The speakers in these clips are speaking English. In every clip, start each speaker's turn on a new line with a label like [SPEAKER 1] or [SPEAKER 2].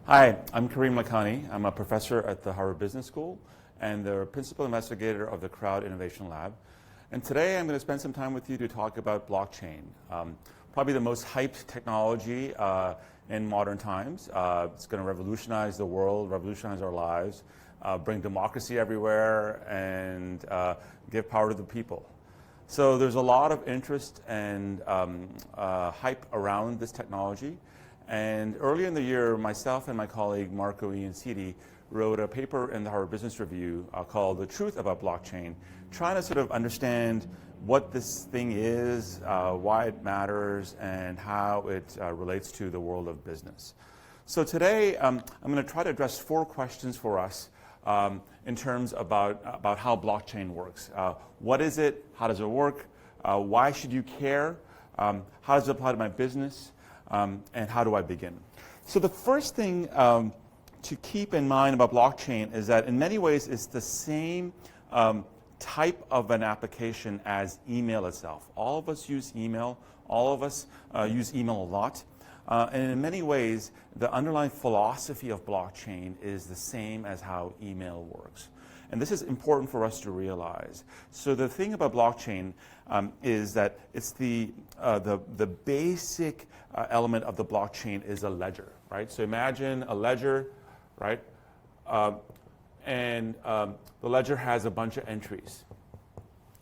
[SPEAKER 1] Hi, I'm Kareem Lakhani. I'm a professor at the Harvard Business School and the principal investigator of the Crowd Innovation Lab. And today I'm going to spend some time with you to talk about blockchain, probably the most hyped technology in modern times. It's going to revolutionize the world, revolutionize our lives, bring democracy everywhere, and give power to the people. So there's a lot of interest and hype around this technology. And earlier in the year, myself and my colleague Marco Ianciti wrote a paper in the Harvard Business Review called The Truth About Blockchain, trying to sort of understand what this thing is, why it matters, and how it relates to the world of business. So today, I'm going to try to address 4 questions for us in terms about how blockchain works. What is it? How does it work? Why should you care? How does it apply to my business? And how do I begin? So the first thing to keep in mind about blockchain is that in many ways it's the same type of an application as email itself. All of us use email. All of us use email a lot. And in many ways, the underlying philosophy of blockchain is the same as how email works. And this is important for us to realize. So the thing about blockchain is that it's the basic element of the blockchain is a ledger, right? So imagine a ledger, right? And the ledger has a bunch of entries.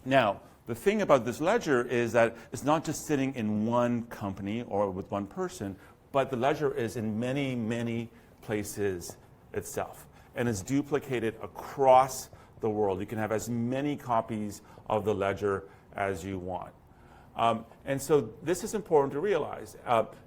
[SPEAKER 1] Now, the thing about this ledger is that it's not just sitting in one company or with one person, but the ledger is in many, many places itself. And it's duplicated across the world. You can have as many copies of the ledger as you want. And so this is important to realize,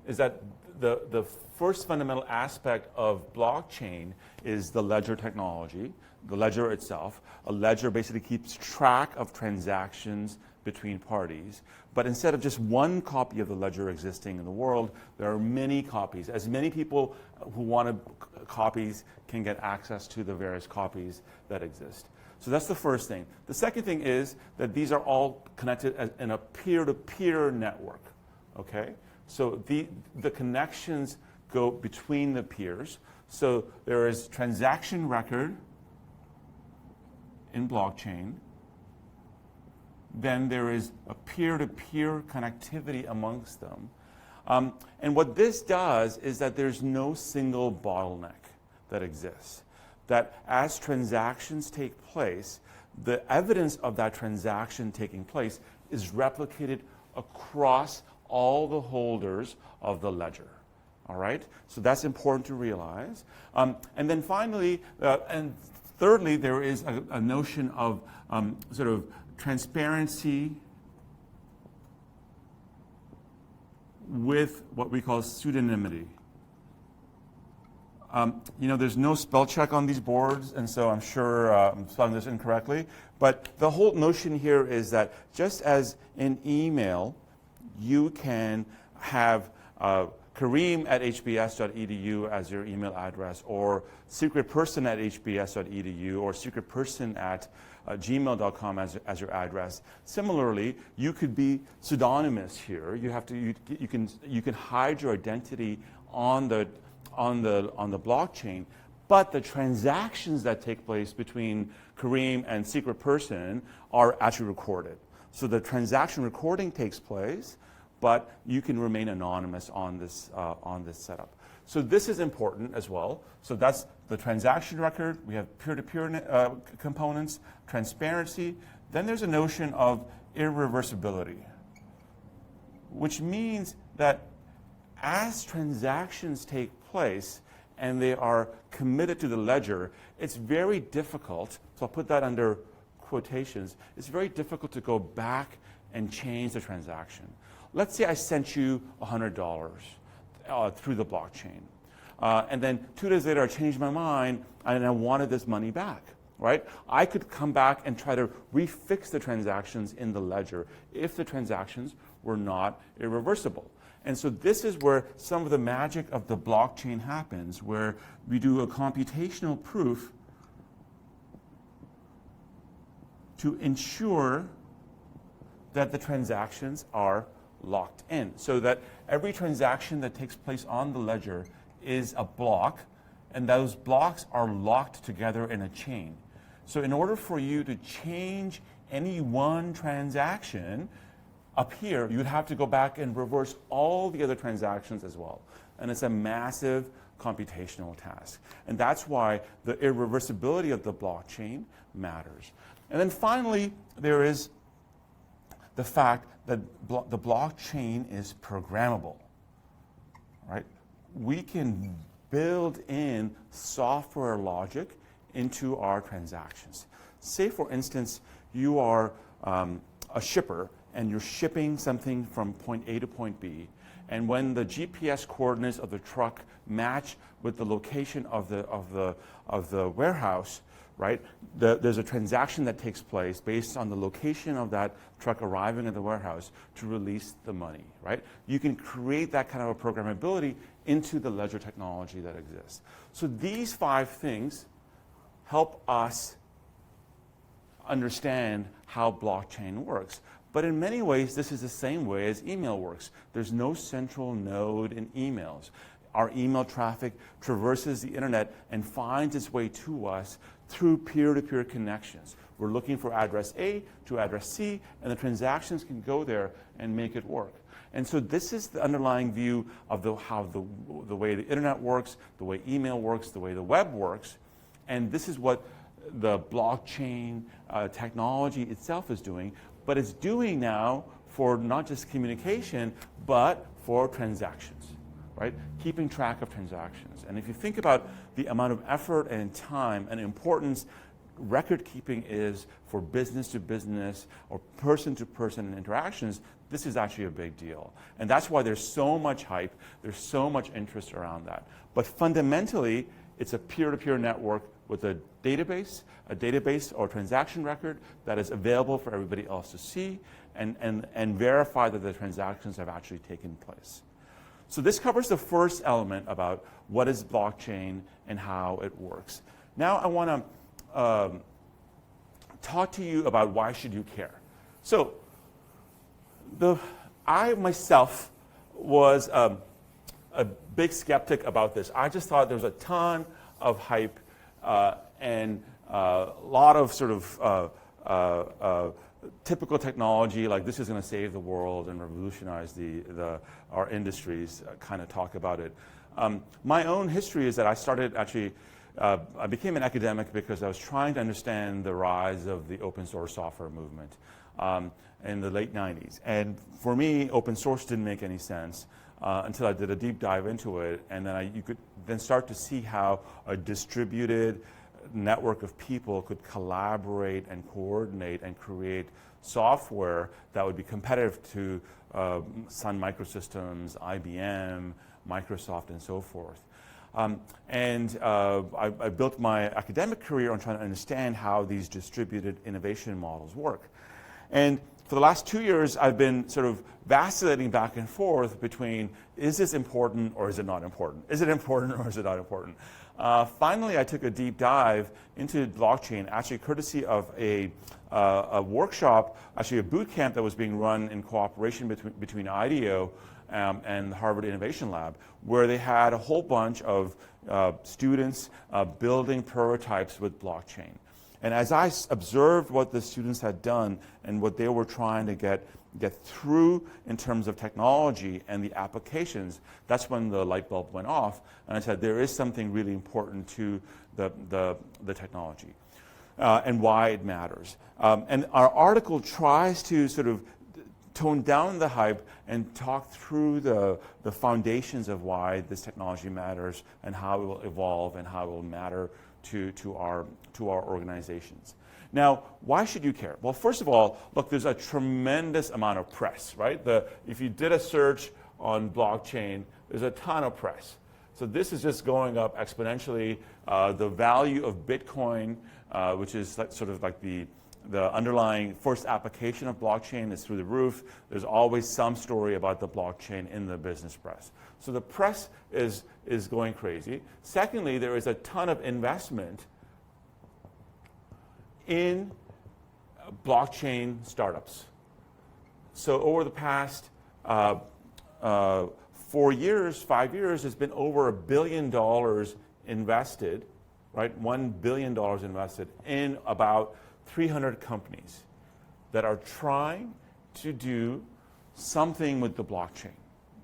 [SPEAKER 1] is that the first fundamental aspect of blockchain is the ledger technology, the ledger itself. A ledger basically keeps track of transactions between parties. But instead of just one copy of the ledger existing in the world, there are many copies. As many people who want copies can get access to the various copies that exist. So that's the first thing. The second thing is that these are all connected in a peer-to-peer network. Okay? So the connections go between the peers. So there is transaction record in blockchain. Then there is a peer-to-peer connectivity amongst them. And what this does is that there's no single bottleneck that exists. That as transactions take place, the evidence of that transaction taking place is replicated across all the holders of the ledger. All right? So that's important to realize. And then finally, and thirdly, there is a notion of sort of transparency with what we call pseudonymity. There's no spell check on these boards, and so I'm sure I'm spelling this incorrectly. But the whole notion here is that just as in email, you can have Kareem@hbs.edu as your email address, or secretperson@hbs.edu, or secretperson@gmail.com as your address. Similarly, you could be pseudonymous here. You can hide your identity on the blockchain, but the transactions that take place between Kareem and secret person are actually recorded. So the transaction recording takes place, but you can remain anonymous on this setup. So this is important as well. So that's the transaction record. We have peer-to-peer components, transparency. Then there's a notion of irreversibility, which means that as transactions take place and they are committed to the ledger, it's very difficult, so I'll put that under quotations, it's very difficult to go back and change the transaction. Let's say I sent you $100 through the blockchain. And then 2 days later I changed my mind and I wanted this money back. Right? I could come back and try to refix the transactions in the ledger if the transactions were not irreversible. And so this is where some of the magic of the blockchain happens, where we do a computational proof to ensure that the transactions are locked in, so that every transaction that takes place on the ledger is a block and those blocks are locked together in a chain. So in order for you to change any one transaction up here, you'd have to go back and reverse all the other transactions as well. And it's a massive computational task. And that's why the irreversibility of the blockchain matters. And then finally, there is the fact that the blockchain is programmable, right? We can build in software logic into our transactions. Say, for instance, you are a shipper and you're shipping something from point A to point B, and when the GPS coordinates of the truck match with the location of the warehouse, right? There's a transaction that takes place based on the location of that truck arriving at the warehouse to release the money, right? You can create that kind of a programmability into the ledger technology that exists. So these 5 things help us understand how blockchain works. But in many ways, this is the same way as email works. There's no central node in emails. Our email traffic traverses the internet and finds its way to us through peer-to-peer connections. We're looking for address A to address C, and the transactions can go there and make it work. And so this is the underlying view of how the way the internet works, the way email works, the way the web works. And this is what the blockchain technology itself is doing, but it's doing now for not just communication, but for transactions, right? Keeping track of transactions. And if you think about the amount of effort and time and importance record keeping is for business to business or person to person interactions, this is actually a big deal. And that's why there's so much hype, there's so much interest around that. But fundamentally, it's a peer-to-peer network with a database or transaction record that is available for everybody else to see and verify that the transactions have actually taken place. So this covers the first element about what is blockchain and how it works. Now I want to talk to you about why should you care. So I myself was a big skeptic about this. I just thought there was a ton of hype and a lot of sort of typical technology, like this is going to save the world and revolutionize our industries, kind of talk about it. My own history is that I started actually, I became an academic because I was trying to understand the rise of the open source software movement in the late 90s. And for me, open source didn't make any sense until I did a deep dive into it. And then you could then start to see how a distributed network of people could collaborate and coordinate and create software that would be competitive to Sun Microsystems, IBM, Microsoft, and so forth. I built my academic career on trying to understand how these distributed innovation models work. And for the last 2 years, I've been sort of vacillating back and forth between, is this important or is it not important? Is it important or is it not important? Finally, I took a deep dive into blockchain, actually courtesy of a workshop, actually a boot camp that was being run in cooperation between IDEO and the Harvard Innovation Lab, where they had a whole bunch of students building prototypes with blockchain. And as I observed what the students had done and what they were trying to get through in terms of technology and the applications, that's when the light bulb went off. And I said, there is something really important to the technology and why it matters. And our article tries to sort of tone down the hype and talk through the foundations of why this technology matters and how it will evolve and how it will matter to our organizations. Now, why should you care? Well, first of all, look, there's a tremendous amount of press, right? If you did a search on blockchain, there's a ton of press. So this is just going up exponentially. The value of Bitcoin, which is sort of like the underlying first application of blockchain, is through the roof. There's always some story about the blockchain in the business press. So the press is going crazy. Secondly, there is a ton of investment in blockchain startups. So over the past 4 years, 5 years, there's been over $1 billion invested, right, $1 billion invested in about 300 companies that are trying to do something with the blockchain,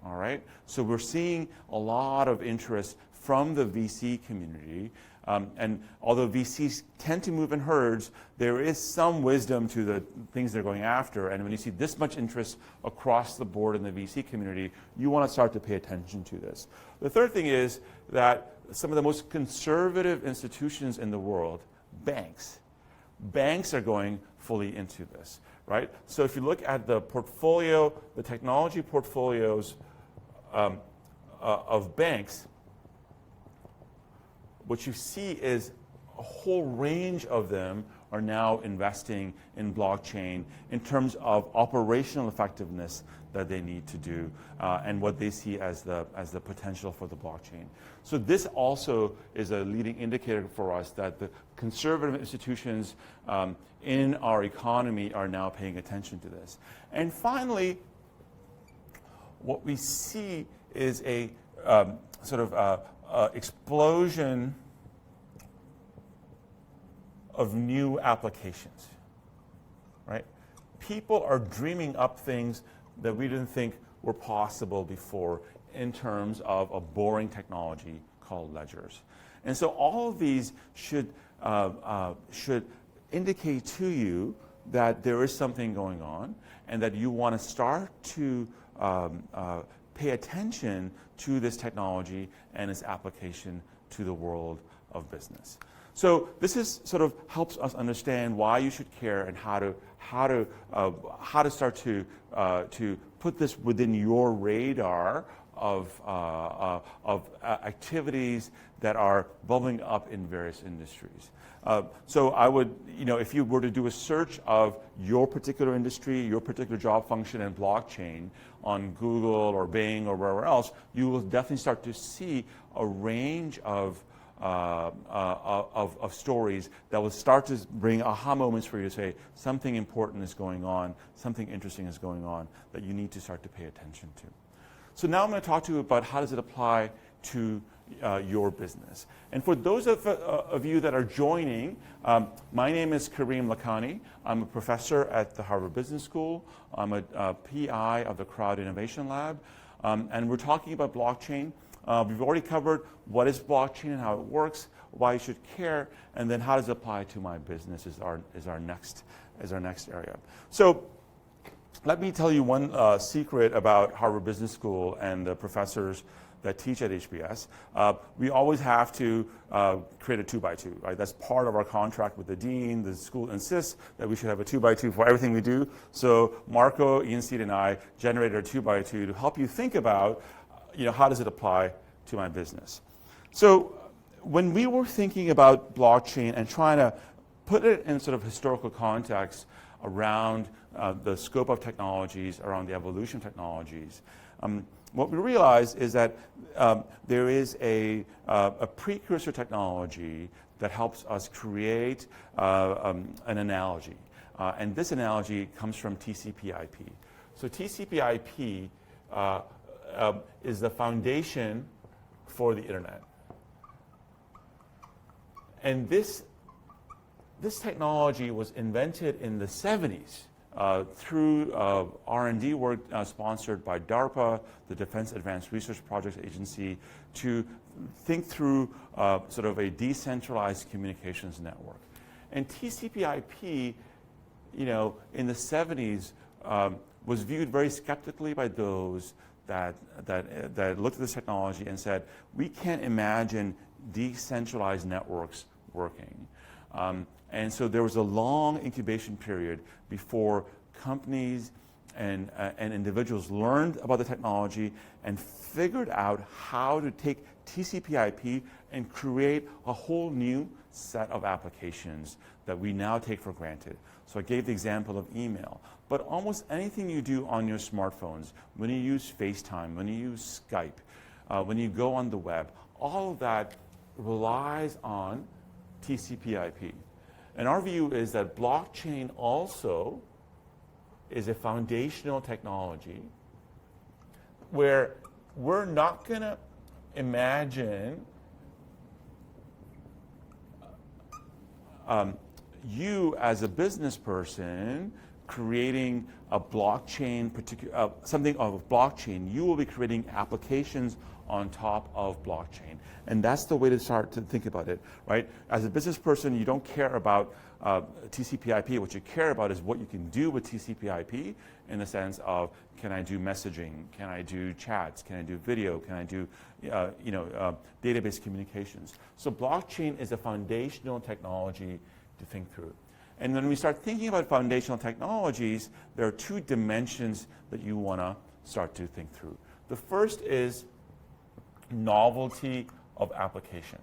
[SPEAKER 1] all right? So we're seeing a lot of interest from the VC community. And although VCs tend to move in herds, there is some wisdom to the things they're going after. And when you see this much interest across the board in the VC community, you want to start to pay attention to this. The third thing is that some of the most conservative institutions in the world, banks are going fully into this, right? So if you look at the portfolio, the technology portfolios of banks, what you see is a whole range of them are now investing in blockchain in terms of operational effectiveness that they need to do and what they see as the potential for the blockchain. So this also is a leading indicator for us that the conservative institutions in our economy are now paying attention to this. And finally, what we see is a explosion of new applications, right? People are dreaming up things that we didn't think were possible before in terms of a boring technology called ledgers. And so all of these should indicate to you that there is something going on and that you want to start to pay attention to this technology and its application to the world of business. So this is sort of helps us understand why you should care and how to start to put this within your radar of activities that are bubbling up in various industries. So I would, if you were to do a search of your particular industry, your particular job function and blockchain on Google or Bing or wherever else, you will definitely start to see a range of stories that will start to bring aha moments for you to say something important is going on, something interesting is going on that you need to start to pay attention to. So now I'm going to talk to you about how does it apply to your business. And for those of you that are joining, my name is Kareem Lakhani. I'm a professor at the Harvard Business School. I'm a PI of the Crowd Innovation Lab. And we're talking about blockchain. We've already covered what is blockchain and how it works, why you should care, and then how does it apply to my business is our next area. So let me tell you one secret about Harvard Business School and the professors that teach at HBS. We always have to create a 2x2, right? That's part of our contract with the dean. The school insists that we should have a 2x2 for everything we do. So Marco, Ian Steed, and I generated a 2x2 to help you think about how does it apply to my business? So when we were thinking about blockchain and trying to put it in sort of historical context around the scope of technologies, around the evolution of technologies, what we realized is that there is a precursor technology that helps us create an analogy. And this analogy comes from TCP/IP. So TCP/IP is the foundation for the internet. And this technology was invented in the 70s through R&D work sponsored by DARPA, the Defense Advanced Research Projects Agency, to think through sort of a decentralized communications network. And TCP/IP, in the 70s, was viewed very skeptically by those that looked at this technology and said, we can't imagine decentralized networks working. And so there was a long incubation period before companies and individuals learned about the technology and figured out how to take TCP/IP and create a whole new set of applications that we now take for granted. So I gave the example of email. But almost anything you do on your smartphones, when you use FaceTime, when you use Skype, when you go on the web, all of that relies on TCP/IP. And our view is that blockchain also is a foundational technology where we're not going to imagine you as a business person creating a blockchain, something of blockchain, you will be creating applications on top of blockchain. And that's the way to start to think about it, right? As a business person, you don't care about TCP/IP. What you care about is what you can do with TCP/IP in the sense of, can I do messaging? Can I do chats? Can I do video? Can I do database communications? So blockchain is a foundational technology to think through. And when we start thinking about foundational technologies, there are two dimensions that you want to start to think through. The first is novelty of application.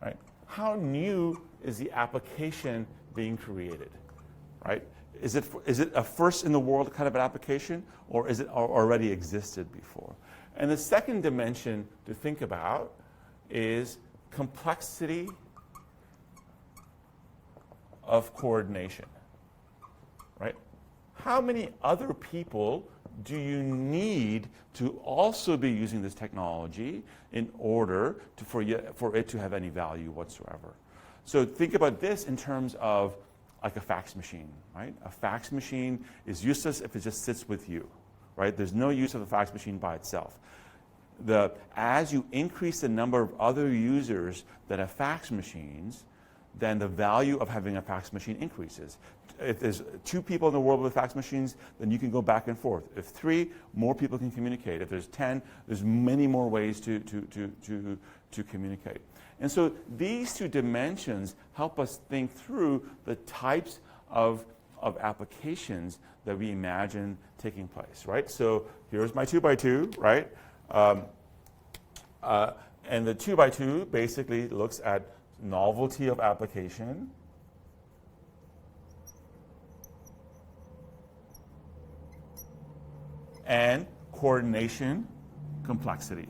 [SPEAKER 1] Right? How new is the application being created? Right? Is it a first in the world kind of an application, or is it already existed before? And the second dimension to think about is complexity of coordination, right? How many other people do you need to also be using this technology in order for it to have any value whatsoever? So think about this in terms of like a fax machine, right? A fax machine is useless if it just sits with you, right? There's no use of a fax machine by itself. As you increase the number of other users that have fax machines, then the value of having a fax machine increases. If there's 2 people in the world with fax machines, then you can go back and forth. If 3, more people can communicate. If there's 10, there's many more ways to communicate. And so these two dimensions help us think through the types of applications that we imagine taking place, right? So here's my 2x2, right? And the 2x2 basically looks at novelty of application, and coordination complexity.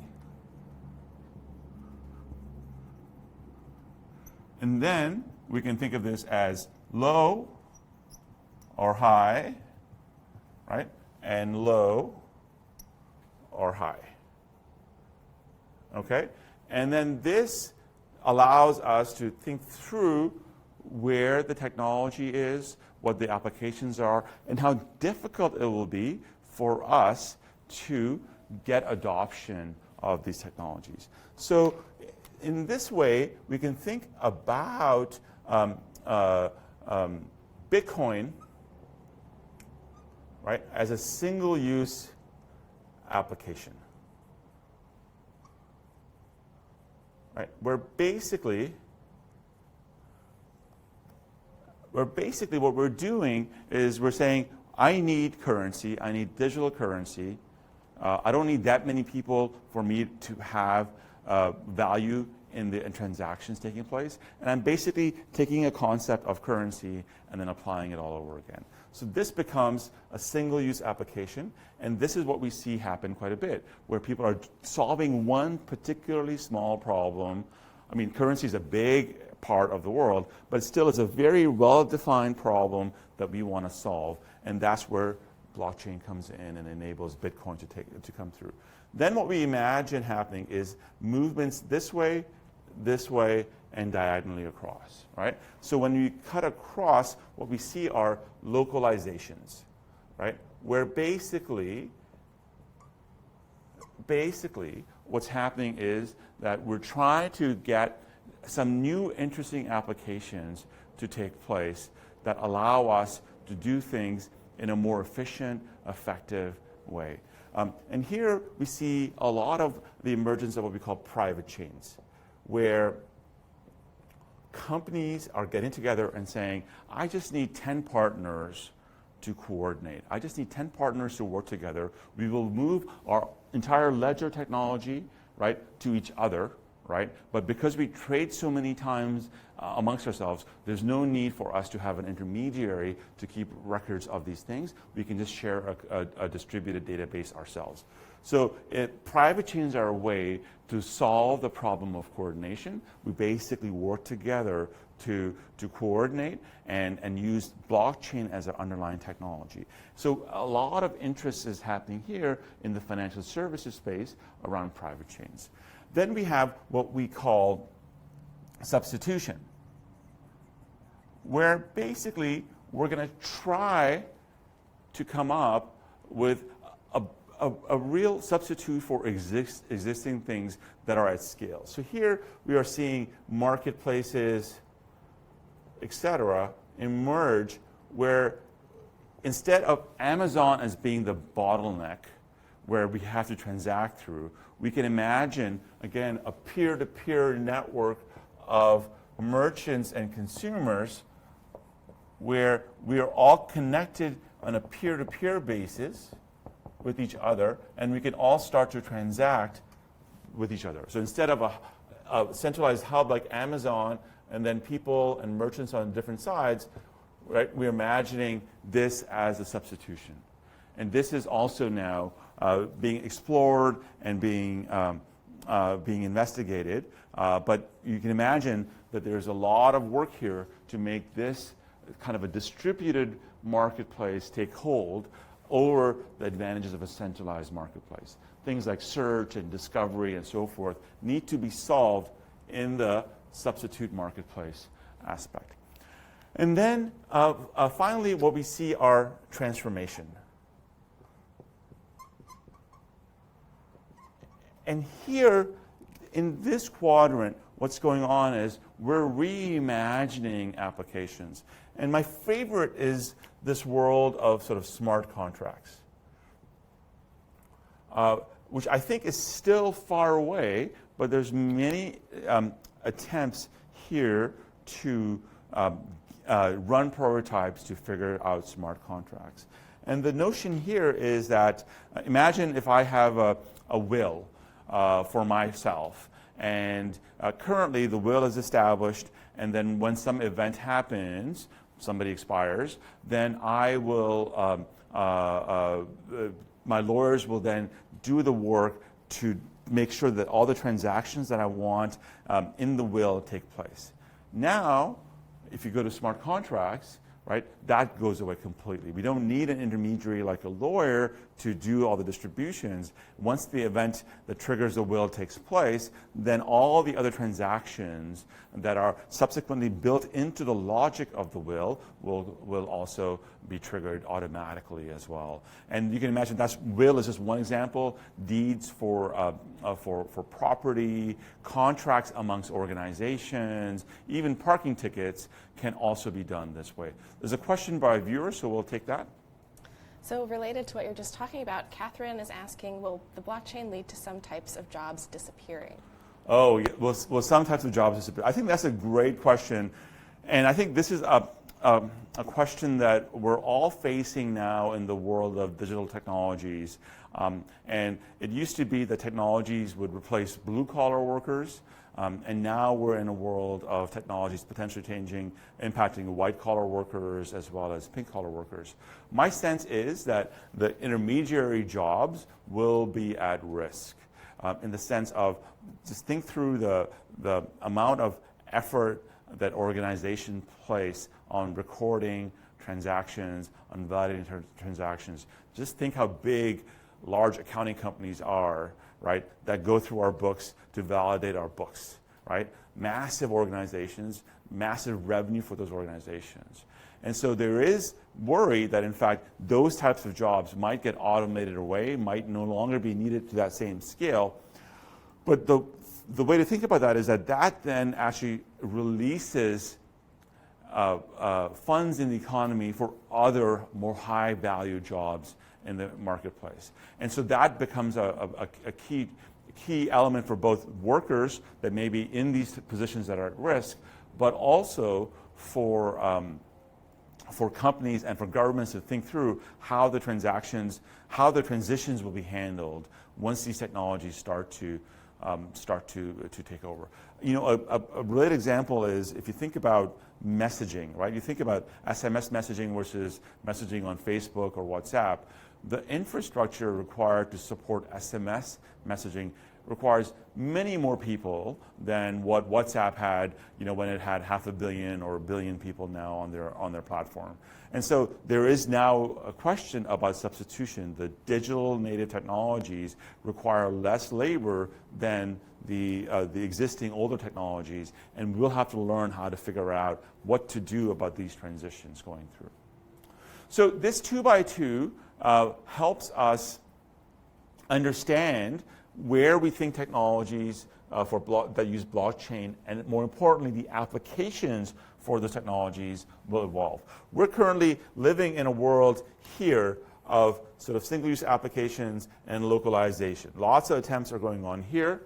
[SPEAKER 1] And then we can think of this as low or high, right? And low or high. Okay? And then this allows us to think through where the technology is, what the applications are, and how difficult it will be for us to get adoption of these technologies. So in this way, we can think about Bitcoin, right, as a single-use application. Right, where basically what we're doing is we're saying, I need currency, I need digital currency. I don't need that many people for me to have value in the transactions taking place. And I'm basically taking a concept of currency and then applying it all over again. So this becomes a single-use application, and this is what we see happen quite a bit, where people are solving one particularly small problem. I mean, currency is a big part of the world, but still it's a very well-defined problem that we want to solve, and that's where blockchain comes in and enables Bitcoin to come through. Then what we imagine happening is movements this way, and diagonally across, right? So when we cut across, what we see are localizations, right? Where basically what's happening is that we're trying to get some new interesting applications to take place that allow us to do things in a more efficient, effective way. And here we see a lot of the emergence of what we call private chains, where companies are getting together and saying, I just need 10 partners to coordinate. I just need 10 partners to work together. We will move our entire ledger technology, right, to each other, right? But because we trade so many times amongst ourselves, there's no need for us to have an intermediary to keep records of these things. We can just share a distributed database ourselves. So private chains are a way to solve the problem of coordination. We basically work together to coordinate and use blockchain as an underlying technology. So a lot of interest is happening here in the financial services space around private chains. Then we have what we call substitution, where basically we're going to try to come up with a real substitute for existing things that are at scale. So here we are seeing marketplaces, etc., emerge where instead of Amazon as being the bottleneck where we have to transact through, we can imagine, again, a peer-to-peer network of merchants and consumers where we are all connected on a peer-to-peer basis with each other, and we can all start to transact with each other. So instead of a centralized hub like Amazon, and then people and merchants on different sides, right, we're imagining this as a substitution. And this is also now being explored and being investigated. But you can imagine that there's a lot of work here to make this kind of a distributed marketplace take hold over the advantages of a centralized marketplace. Things like search and discovery and so forth need to be solved in the substitute marketplace aspect. And then finally, what we see are transformation. And here, in this quadrant, what's going on is we're reimagining applications. And my favorite is this world of sort of smart contracts, which I think is still far away, but there's many attempts here to run prototypes to figure out smart contracts. And the notion here is that, imagine if I have a will for myself, and currently the will is established, and then when some event happens, somebody expires, then I will, my lawyers will then do the work to make sure that all the transactions that I want in the will take place. Now, if you go to smart contracts, right, that goes away completely. We don't need an intermediary like a lawyer to do all the distributions. Once the event that triggers the will takes place, then all the other transactions that are subsequently built into the logic of the will also be triggered automatically as well. And you can imagine that's will is just one example. Deeds for property, contracts amongst organizations, even parking tickets can also be done this way. There's a question by a viewer, so we'll take that.
[SPEAKER 2] So related to what you're just talking about, Catherine is asking, will the blockchain lead to some types of jobs disappearing?
[SPEAKER 1] Oh, yeah. Will some types of jobs disappear? I think that's a great question. And I think this is a question that we're all facing now in the world of digital technologies. And it used to be that technologies would replace blue-collar workers. And now we're in a world of technologies potentially impacting white-collar workers as well as pink-collar workers. My sense is that the intermediary jobs will be at risk in the sense of just think through the amount of effort that organizations place on recording transactions, on validating transactions. Just think how big large accounting companies are, right, that go through our books to validate our books, right? Massive organizations, massive revenue for those organizations. And so there is worry that, in fact, those types of jobs might get automated away, might no longer be needed to that same scale. But the way to think about that is that then actually releases funds in the economy for other more high-value jobs in the marketplace. And so that becomes a key element for both workers that may be in these positions that are at risk, but also for companies and for governments to think through how the transitions will be handled once these technologies start to take over. You know, a related example is if you think about messaging, right? You think about SMS messaging versus messaging on Facebook or WhatsApp. The infrastructure required to support SMS messaging requires many more people than what WhatsApp had, you know, when it had 500 million or 1 billion people now on their platform. And so there is now a question about substitution. The digital native technologies require less labor than the existing older technologies, and we'll have to learn how to figure out what to do about these transitions going through. So this 2x2 helps us understand where we think technologies that use blockchain, and more importantly, the applications for those technologies will evolve. We're currently living in a world here of sort of single-use applications and localization. Lots of attempts are going on here,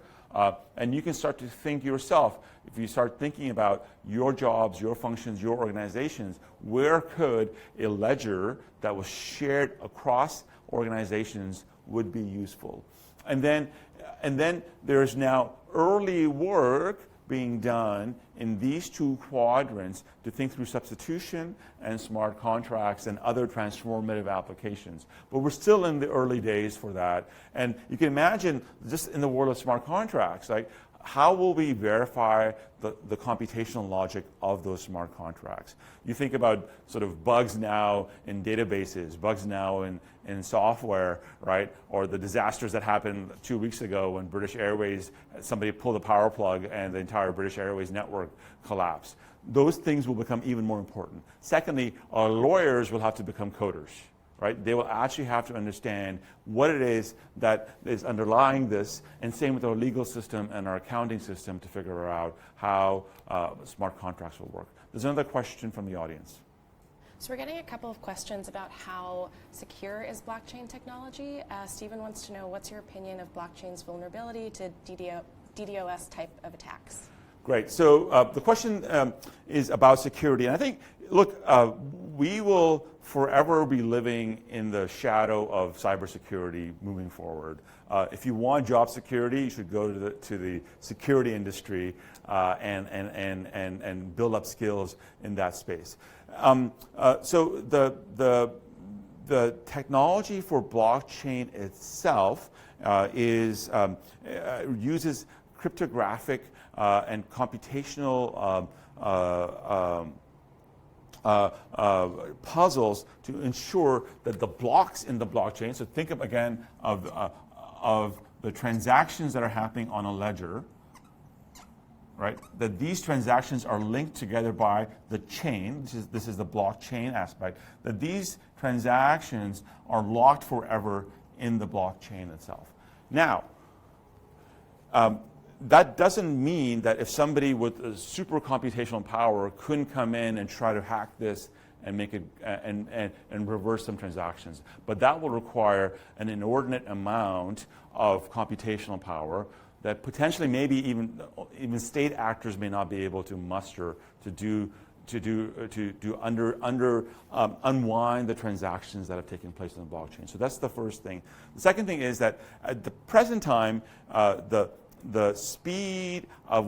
[SPEAKER 1] and you can start to think yourself, if you start thinking about your jobs, your functions, your organizations, where could a ledger that was shared across organizations would be useful? And then there's now early work being done in these two quadrants to think through substitution and smart contracts and other transformative applications. But we're still in the early days for that. And you can imagine, just in the world of smart contracts, like, how will we verify the computational logic of those smart contracts? You think about sort of bugs now in databases, bugs now in software, right? Or the disasters that happened 2 weeks ago when British Airways, somebody pulled a power plug and the entire British Airways network collapsed. Those things will become even more important. Secondly, our lawyers will have to become coders. Right? They will actually have to understand what it is that is underlying this, and same with our legal system and our accounting system to figure out how smart contracts will work. There's another question from the audience.
[SPEAKER 2] So we're getting a couple of questions about how secure is blockchain technology. Stephen wants to know, what's your opinion of blockchain's vulnerability to DDoS type of attacks?
[SPEAKER 1] Great. So the question is about security. And I think, look, we will forever be living in the shadow of cybersecurity moving forward. If you want job security, you should go to the security industry and build up skills in that space. So the technology for blockchain itself uses cryptographic and computational puzzles to ensure that the blocks in the blockchain, so think of, again, of the transactions that are happening on a ledger, right? That these transactions are linked together by the chain. This is the blockchain aspect. That these transactions are locked forever in the blockchain itself. Now, that doesn't mean that if somebody with a super computational power couldn't come in and try to hack this and make it and reverse some transactions. But that will require an inordinate amount of computational power that potentially maybe even state actors may not be able to muster to unwind the transactions that have taken place on the blockchain. So that's the first thing. The second thing is that at the present time, the speed of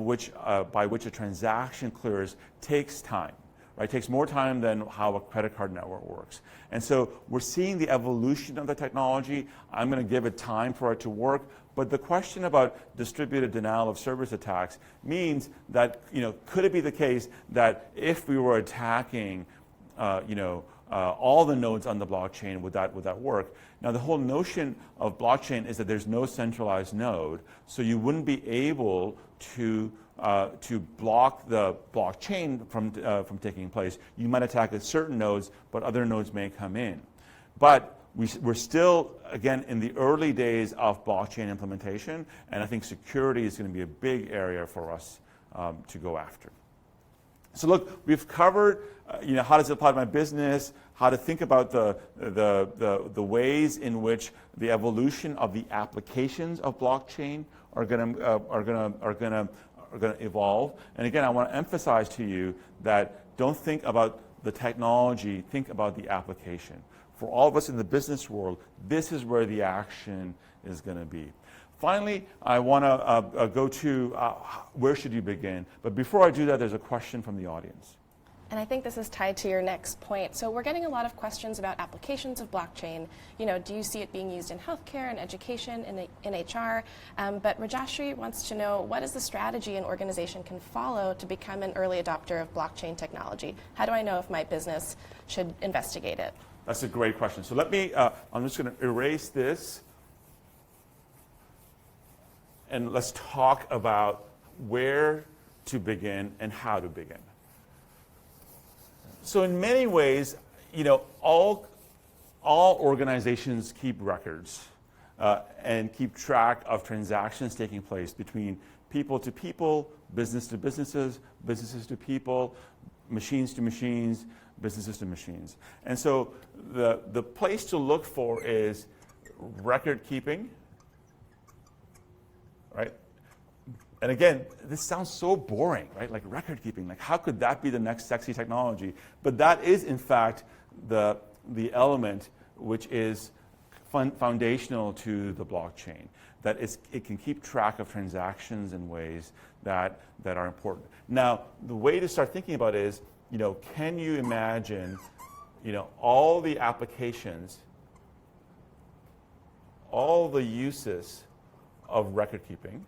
[SPEAKER 1] by which a transaction clears takes time. Right? It takes more time than how a credit card network works. And so we're seeing the evolution of the technology. I'm going to give it time for it to work. But the question about distributed denial of service attacks means that, could it be the case that if we were attacking, all the nodes on the blockchain, would that work? Now, the whole notion of blockchain is that there's no centralized node, so you wouldn't be able to block the blockchain from taking place. You might attack at certain nodes, but other nodes may come in. But we're still, again, in the early days of blockchain implementation, and I think security is going to be a big area for us to go after. So look, we've covered how does it apply to my business, how to think about the ways in which the evolution of the applications of blockchain are going to evolve. And again, I want to emphasize to you that don't think about the technology, think about the application. For all of us in the business world, this is where the action is going to be. Finally, I want to go to where should you begin? But before I do that, there's a question from the audience.
[SPEAKER 2] And I think this is tied to your next point. So we're getting a lot of questions about applications of blockchain. Do you see it being used in healthcare and education, in HR? But Rajashri wants to know, what is the strategy an organization can follow to become an early adopter of blockchain technology? How do I know if my business should investigate it?
[SPEAKER 1] That's a great question. So let me, I'm just going to erase this. and let's talk about where to begin and how to begin. So in many ways, all organizations keep records and keep track of transactions taking place between people to people, business to businesses, businesses to people, machines to machines, businesses to machines. And so the place to look for is record keeping, right? And again, this sounds so boring, right? Like record keeping, like how could that be the next sexy technology? But that is in fact the element which is foundational to the blockchain, that it can keep track of transactions in ways that are important. Now, the way to start thinking about it is, can you imagine, all the applications, all the uses of record keeping,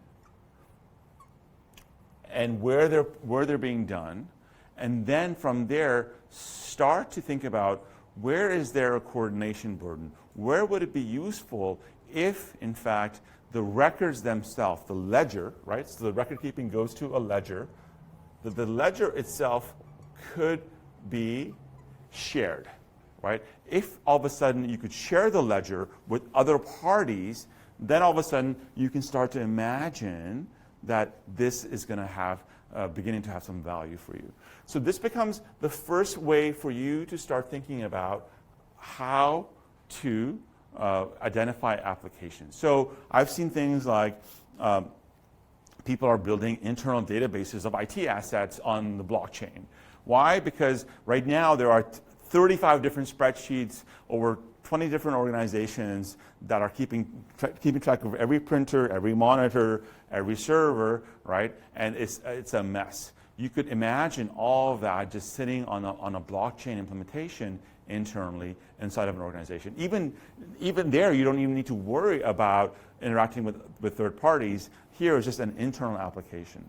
[SPEAKER 1] and where they're being done, and then from there start to think about where is there a coordination burden? Where would it be useful if, in fact, the records themselves, the ledger, right? So the record keeping goes to a ledger. The ledger itself could be shared, right? If all of a sudden you could share the ledger with other parties, then all of a sudden you can start to imagine that this is going to have, beginning to have some value for you. So this becomes the first way for you to start thinking about how to identify applications. So I've seen things like people are building internal databases of IT assets on the blockchain. Why? Because right now there are 35 different spreadsheets over 20 different organizations that are keeping track of every printer, every monitor, every server, right? And it's a mess. You could imagine all of that just sitting on a blockchain implementation internally inside of an organization. Even there, you don't even need to worry about interacting with third parties. Here is just an internal application.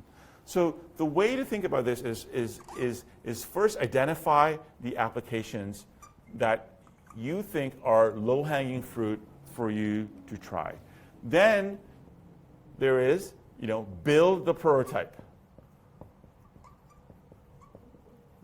[SPEAKER 1] So the way to think about this is first identify the applications that you think are low-hanging fruit for you to try. Then there is, build the prototype.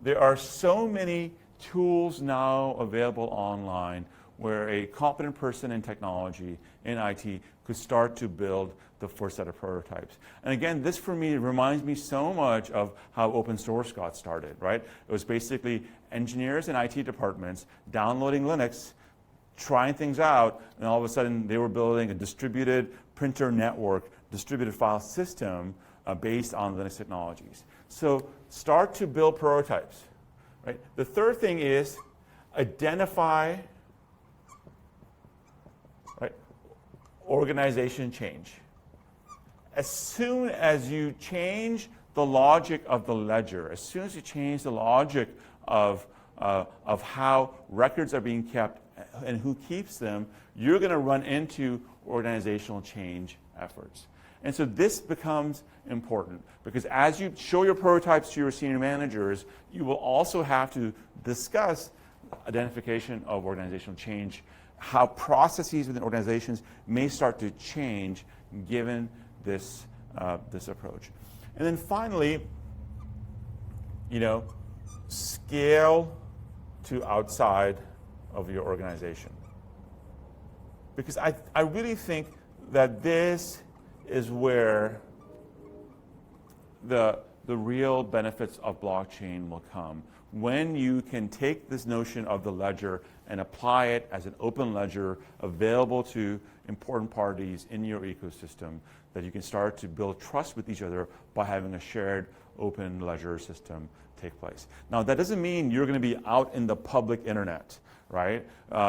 [SPEAKER 1] There are so many tools now available online where a competent person in technology, in IT, could start to build the first set of prototypes. And again, this for me reminds me so much of how open source got started, right? It was basically engineers in IT departments downloading Linux, trying things out, and all of a sudden they were building a distributed printer network, distributed file system based on Linux technologies. So start to build prototypes, right? The third thing is identify, right, organization change. As soon as you change the logic of the ledger, as soon as you change the logic of how records are being kept and who keeps them, you're going to run into organizational change efforts. And so this becomes important because as you show your prototypes to your senior managers, you will also have to discuss identification of organizational change, how processes within organizations may start to change given this approach. And then finally, scale to outside of your organization. Because I really think that this is where the real benefits of blockchain will come. When you can take this notion of the ledger and apply it as an open ledger available to important parties in your ecosystem, that you can start to build trust with each other by having a shared open ledger system take place. Now, that doesn't mean you're going to be out in the public internet, right?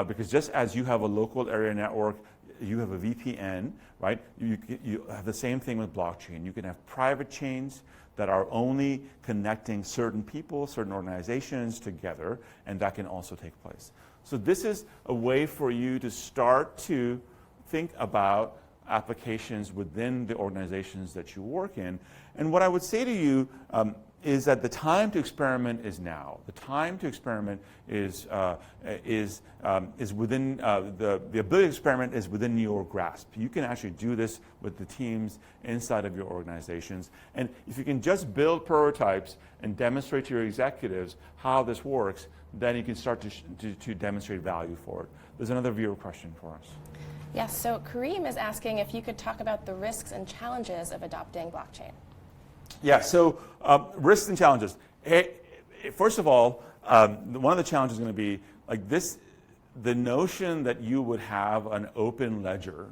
[SPEAKER 1] Because just as you have a local area network, you have a VPN, right? You have the same thing with blockchain. You can have private chains that are only connecting certain people, certain organizations together, and that can also take place. So this is a way for you to start to think about applications within the organizations that you work in. And what I would say to you, is that the time to experiment is now. The time to experiment is within the ability to experiment is within your grasp. You can actually do this with the teams inside of your organizations. And if you can just build prototypes and demonstrate to your executives how this works, then you can start to demonstrate value for it. There's another viewer question for us.
[SPEAKER 2] Yes, so Kareem is asking if you could talk about the risks and challenges of adopting blockchain.
[SPEAKER 1] Yeah, so risks and challenges. First of all, one of the challenges is going to be like this, the notion that you would have an open ledger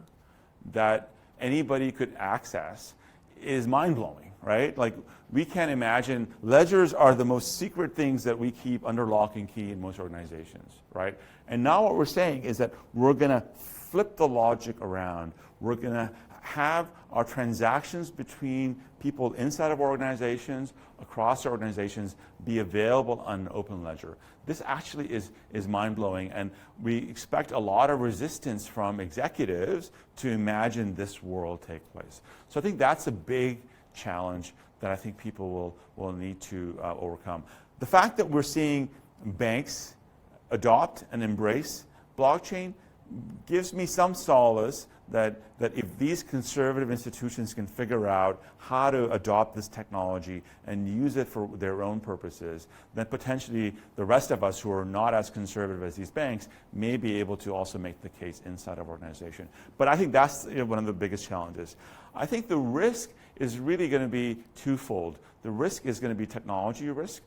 [SPEAKER 1] that anybody could access is mind-blowing, right? Like we can't imagine, ledgers are the most secret things that we keep under lock and key in most organizations, right? And now what we're saying is that we're going to flip the logic around. We're going to have our transactions between people inside of organizations, across organizations, be available on an open ledger. This actually is mind-blowing, and we expect a lot of resistance from executives to imagine this world take place. So I think that's a big challenge that I think people will need to overcome. The fact that we're seeing banks adopt and embrace blockchain gives me some solace that if these conservative institutions can figure out how to adopt this technology and use it for their own purposes, then potentially the rest of us who are not as conservative as these banks may be able to also make the case inside of organization. But I think that's one of the biggest challenges. I think the risk is really going to be twofold. The risk is going to be technology risk.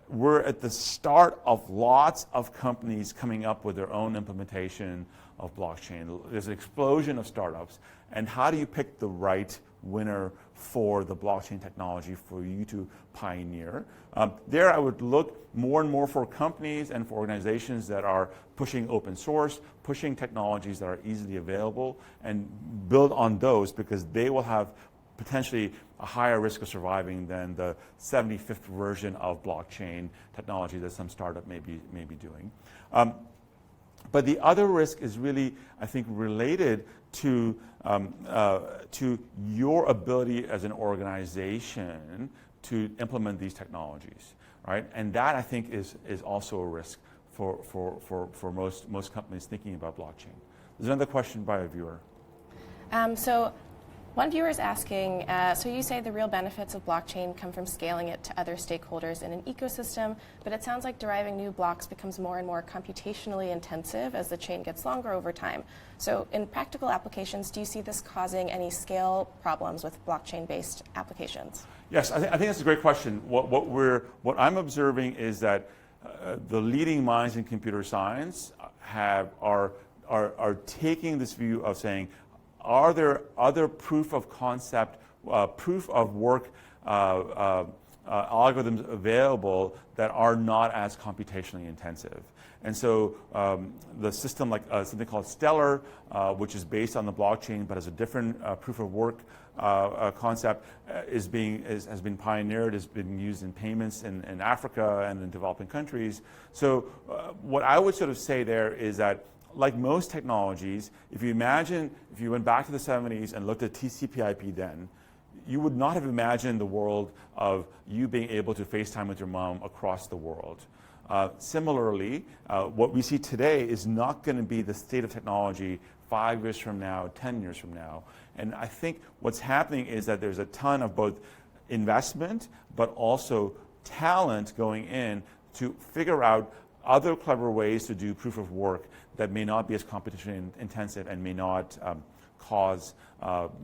[SPEAKER 1] We're at the start of lots of companies coming up with their own implementation of blockchain. There's an explosion of startups. And how do you pick the right winner for the blockchain technology for you to pioneer? There I would look more and more for companies and for organizations that are pushing open source, pushing technologies that are easily available, and build on those because they will have potentially a higher risk of surviving than the 75th version of blockchain technology that some startup may be doing. But the other risk is really, I think, related to your ability as an organization to implement these technologies, right? And that, I think, is also a risk for most companies thinking about blockchain. There's another question by a viewer.
[SPEAKER 2] So one viewer is asking, so you say the real benefits of blockchain come from scaling it to other stakeholders in an ecosystem, but it sounds like deriving new blocks becomes more and more computationally intensive as the chain gets longer over time. So in practical applications, do you see this causing any scale problems with blockchain-based applications?
[SPEAKER 1] Yes, I think that's a great question. What I'm observing is that the leading minds in computer science are taking this view of saying, are there other proof of concept, proof of work algorithms available that are not as computationally intensive? And so the system like something called Stellar, which is based on the blockchain but has a different proof of work concept, has been pioneered, has been used in payments in Africa and in developing countries. So what I would sort of say there is that like most technologies, if you went back to the 70s and looked at TCP/IP then, you would not have imagined the world of you being able to FaceTime with your mom across the world. Similarly, what we see today is not going to be the state of technology 5 years from now, 10 years from now. And I think what's happening is that there's a ton of both investment, but also talent going in to figure out other clever ways to do proof of work that may not be as computationally intensive and may not cause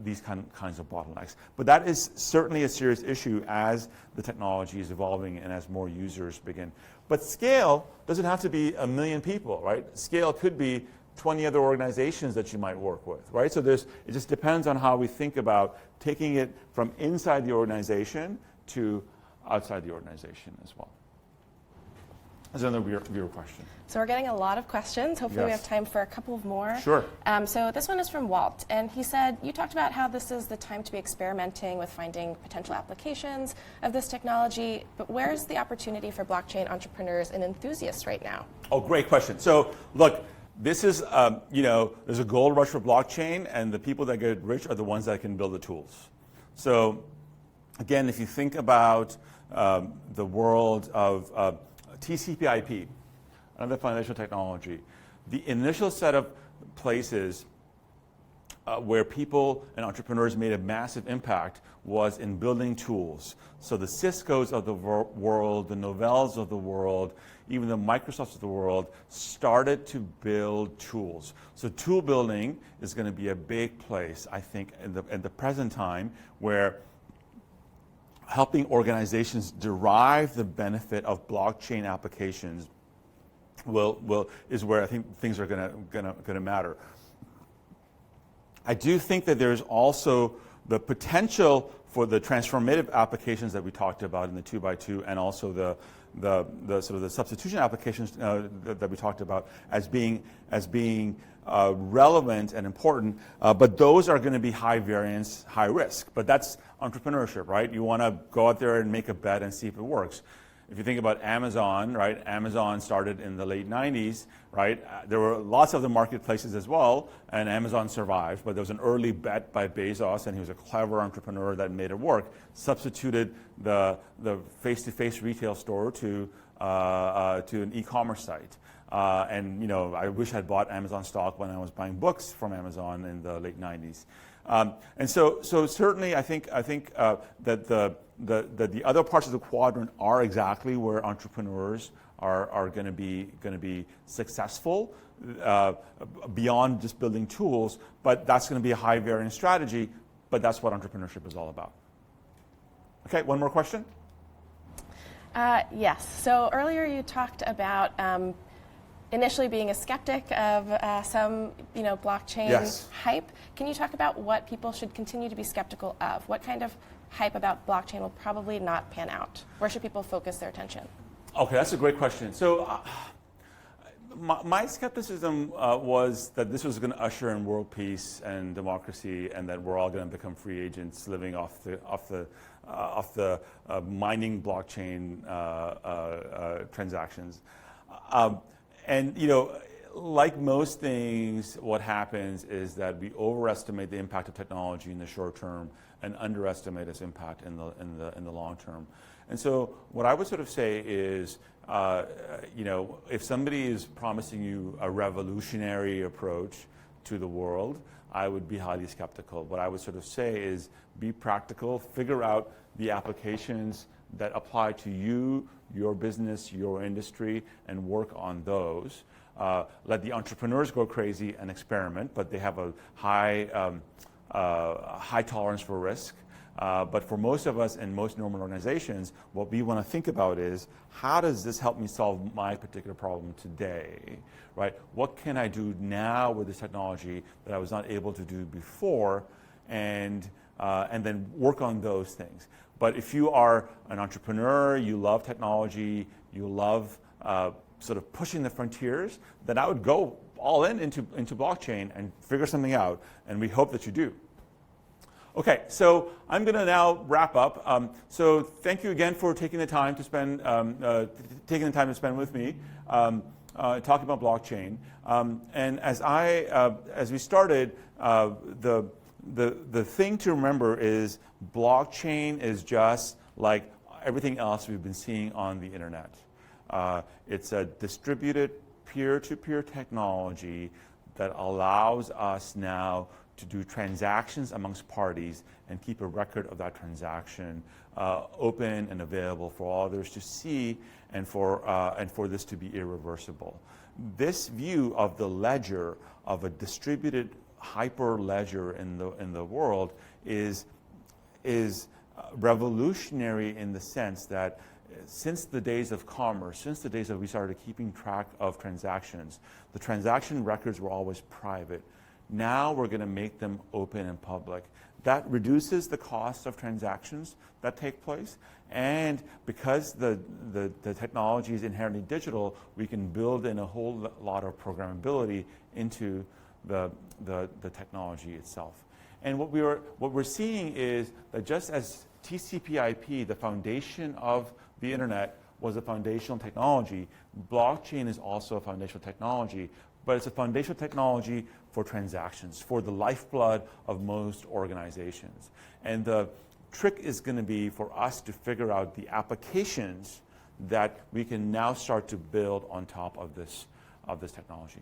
[SPEAKER 1] these kinds of bottlenecks. But that is certainly a serious issue as the technology is evolving and as more users begin. But scale doesn't have to be 1 million people, right? Scale could be 20 other organizations that you might work with, right? So it just depends on how we think about taking it from inside the organization to outside the organization as well. There's another viewer question.
[SPEAKER 2] So we're getting a lot of questions. Hopefully we
[SPEAKER 1] Yes.
[SPEAKER 2] have time for a couple of more.
[SPEAKER 1] Sure.
[SPEAKER 2] So this one is from Walt, and he said, you talked about how this is the time to be experimenting with finding potential applications of this technology, but where's the opportunity for blockchain entrepreneurs and enthusiasts right now?
[SPEAKER 1] Oh, great question. So look, this is, there's a gold rush for blockchain, and the people that get rich are the ones that can build the tools. So again, if you think about the world of TCP/IP, another foundational technology. The initial set of places where people and entrepreneurs made a massive impact was in building tools. So the Ciscos of the world, the Novels of the world, even the Microsofts of the world started to build tools. So tool building is going to be a big place, I think, in the present time, where helping organizations derive the benefit of blockchain applications is where I think things are going to matter. I do think that there's also the potential for the transformative applications that we talked about in the 2x2, and also the sort of the substitution applications that we talked about as being relevant and important, but those are going to be high variance, high risk. But that's entrepreneurship, right? You want to go out there and make a bet and see if it works. If you think about Amazon, right? Amazon started in the late 90s, right? There were lots of other marketplaces as well, and Amazon survived, but there was an early bet by Bezos, and he was a clever entrepreneur that made it work, substituted the face-to-face retail store to an e-commerce site. And you know, I wish I'd bought Amazon stock when I was buying books from Amazon in the late 90s. And so certainly I think that the other parts of the quadrant are exactly where entrepreneurs are going to be successful beyond just building tools, but that's going to be a high variance strategy, but that's what entrepreneurship is all about. Okay, one more question?
[SPEAKER 2] Yes, so earlier you talked about initially being a skeptic of some, blockchain
[SPEAKER 1] Yes.
[SPEAKER 2] hype. Can you talk about what people should continue to be skeptical of? What kind of hype about blockchain will probably not pan out? Where should people focus their attention?
[SPEAKER 1] Okay, that's a great question. So my skepticism was that this was going to usher in world peace and democracy, and that we're all going to become free agents living off the mining blockchain transactions. And like most things, what happens is that we overestimate the impact of technology in the short term and underestimate its impact in the long term. And so what I would sort of say is, if somebody is promising you a revolutionary approach to the world, I would be highly skeptical. What I would sort of say is be practical, figure out the applications that apply to you, your business, your industry, and work on those. Let the entrepreneurs go crazy and experiment, but they have a high tolerance for risk. But for most of us and most normal organizations, what we want to think about is, how does this help me solve my particular problem today, right? What can I do now with this technology that I was not able to do before, and then work on those things. But if you are an entrepreneur, you love technology, you love sort of pushing the frontiers, then I would go all into blockchain and figure something out, and we hope that you do. Okay, so I'm going to now wrap up. So thank you again for taking the time to spend with me talking about blockchain. And as we started, the thing to remember is blockchain is just like everything else we've been seeing on the internet. It's a distributed peer-to-peer technology that allows us now to do transactions amongst parties and keep a record of that transaction open and available for all others to see, and for this to be irreversible. This view of the ledger, of a distributed hyper ledger in the world, is revolutionary in the sense that since the days of commerce, since the days that we started keeping track of transactions, the transaction records were always private. Now we're going to make them open and public. That reduces the cost of transactions that take place, and because the technology is inherently digital, we can build in a whole lot of programmability into the technology itself. And what we're seeing is that just as TCP/IP, the foundation of the internet, was a foundational technology, blockchain is also a foundational technology, but it's a foundational technology for transactions, for the lifeblood of most organizations. And the trick is going to be for us to figure out the applications that we can now start to build on top of this technology.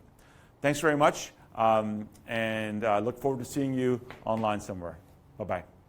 [SPEAKER 1] Thanks very much, and look forward to seeing you online somewhere. Bye-bye.